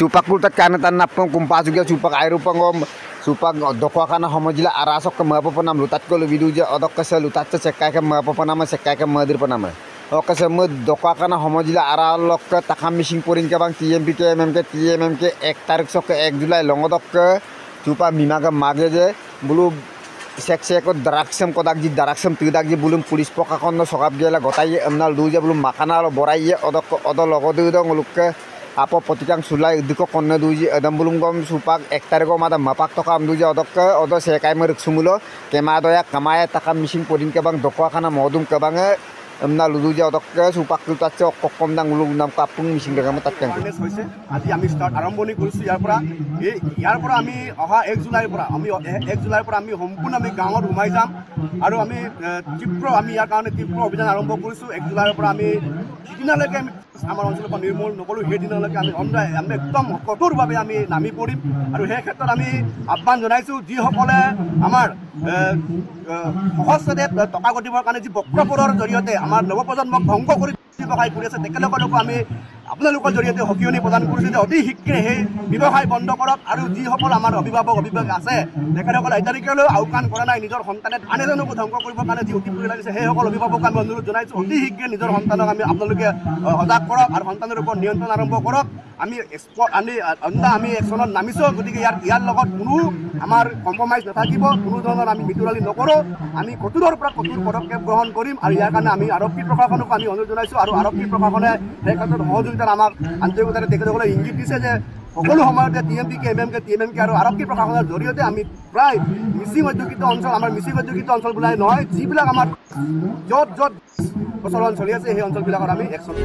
Supak kultat karena tanah pun kumpas juga supak air upang supak dokwa kana homojila arasok ke apa panam lutat ko lubidu je odok ke lutat cekai ke apa panama cekai ke madir panama oke semua dokwa kana homojila aralok ke takam missing purin ke bang TMM ke 1 tarik sok ke 1 Julai longodok ke supak mima ke mage je bulu sek ko daraksem tidak je bulum pulis poka kono sokap gela gotai emnal duje bulum makana lo borai odok logodu dong nguluk ke apa potikang sulai diko konne duji adam bulung gom supak 1 tarik mata mapak to kam duji odok ke odo sekai merek sumulo kema doya kamaya takam missing purin ke bang dokwa kana modum ke bang emna luduja odok ke supak kultat ce kokkom dang lulung nam kapung missing daga matak kang আজি আমি start আরম্ভণি কৰিছো ইয়াৰ পৰা আমি অহা 1 জুলাইৰ পৰা আমি সম্পূৰ্ণ আমি গাঁৱত সোমাই যাম আৰু আমি ইয়াৰ কাৰণে তীব্ৰ অভিযান আৰম্ভ কৰিছো 1 জুলাইৰ পৰা আমি দিনলৈকে আমাৰ অঞ্চলৰ পৰা নিৰ্মূল নকৰো সেই দিনলৈকে আমি একদম কঠোৰভাৱে আমি নামি পৰিম আৰু সেই ক্ষেত্ৰত আমি আহ্বান জনাইছো যিসকলে আমাৰ সহজতে টকা ঘটিবৰ কাৰণে যি বক্ৰপুৰৰ জৰিয়তে আমাৰ নৱপ্ৰজন্মক ধ্বংস কৰি ব্যৱসায় কৰি আছে তেখেতসকলকো আমি আপোনালোকৰ জৰিয়তে সকিয়নি প্ৰদান কৰিছোঁ যে অতি শীঘ্ৰে সেই ব্যৱসায় বন্ধ কৰক আৰু যিসকল আমাৰ অভিভাৱক আছে তেখেতসকলে এতিয়ালৈকেলৈ আওকাণ কৰা নাই নিজৰ সন্তানে আন এজনকো ধ্বংস কৰিবৰ কাৰণে যি অতি লাগিছে সেইসকল অভিভাৱক আমি অনুৰোধ জনাইছোঁ অতি শীঘ্ৰে নিজৰ সন্তানক আপোনালোকে সজাগ কৰক আৰু সন্তানৰ ওপৰত নিয়ন্ত্ৰণ আৰম্ভ কৰক আমি একশ্যনত নামিছোঁ গতিকে ইয়াৰ লগত কোনো আমাৰ কম্প্ৰমাইজ নাথাকিব কোনো ধৰণৰ আমি মিতুৰালি নকৰোঁ আমি কঠোৰৰ পৰা কঠোৰ পদক্ষেপ গ্ৰহণ কৰিম আৰু ইয়াৰ কাৰণে আমি আৰক্ষী প্ৰশাসনকো আমি অনুৰোধ জনাইছোঁ আৰু আৰক্ষী প্ৰশাসনে সেই ক্ষেত্ৰত সহযোগিতাত আমাক আন্তৰিকতাৰে তেখেতসকলে ইংগিত দিছে যে সকলো সময়তে TMPK MMK আৰু আৰক্ষী প্ৰশাসনৰ জৰিয়তে আমি প্ৰায় মিচিং অধ্যুষিত অঞ্চল আমাৰ মিচিং অধ্যুষিত অঞ্চল বোলাই নহয় যিবিলাক আমাৰ য'ত প্ৰচলন চলি আছে সেই অঞ্চলবিলাকত আমি একশ্যন